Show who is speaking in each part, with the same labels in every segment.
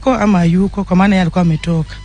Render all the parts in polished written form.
Speaker 1: ako ama yuko, kwa maana yeye alikuwa ametoka.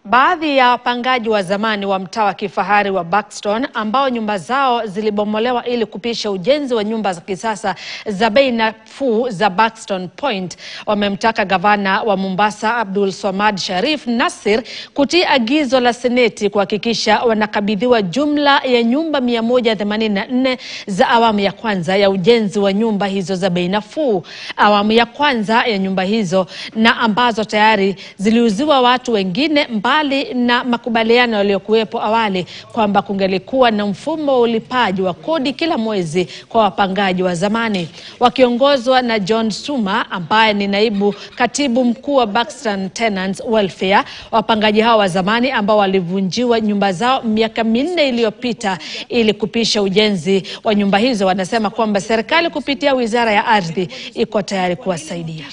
Speaker 2: Baadhi ya wapangaji wa zamani wa mtaa wa kifahari wa Buxton ambao nyumba zao zilibomolewa ili kupisha ujenzi wa nyumba za kisasa za bei nafuu za Buxton Point wamemtaka gavana wa Mombasa Abdul Swamad Sharif Nassir kutii agizo la seneti kuhakikisha wanakabidhiwa jumla ya nyumba 184 za awamu ya kwanza ya ujenzi wa nyumba hizo za bei nafuu. Awamu ya kwanza ya nyumba hizo na ambazo tayari ziliuziwa watu wengine mbali na makubaliano yaliyokuwepo awali kwamba kungelikuwa na mfumo wa ulipaji wa kodi kila mwezi kwa wapangaji wa zamani. Wakiongozwa na John Suma ambaye ni naibu katibu mkuu wa Buxton Tenants Welfare, wapangaji hao wa zamani ambao walivunjiwa nyumba zao miaka 4 iliyopita ili kupisha ujenzi wa nyumba hizo wanasema kwamba serikali kupitia Wizara ya Ardhi iko tayari kuwasaidia.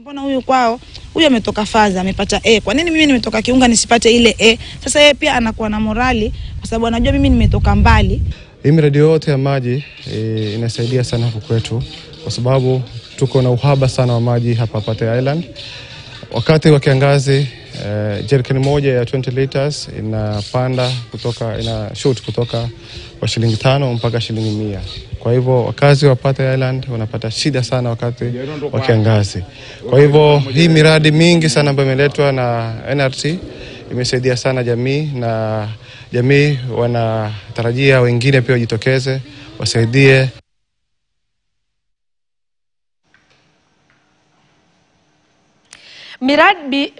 Speaker 3: Mbona huyu kwao, huyu ametoka Faza amepata A, kwa nini mimi nimetoka Kiunga nisipate ile A? Sasa yeye pia anakuwa na morali kwa sababu anajua mimi nimetoka mbali.
Speaker 4: Hii miradi yote ya maji inasaidia sana huku kwetu kwa sababu tuko na uhaba sana wa maji hapa Pathé Island. Wakati wa kiangazi jerrycan moja ya 20 liters inapanda shoot kutoka kwa shilingi 5 mpaka shilingi 100. Kwa hivyo wakazi wa Pathé Island wanapata shida sana wakati wa kiangazi. Kwa hivyo hii miradi mingi sana ambayo imeletwa na NRC imesaidia sana jamii, na jamii wanatarajia wengine pia wajitokeze wasaidie.
Speaker 2: Miradi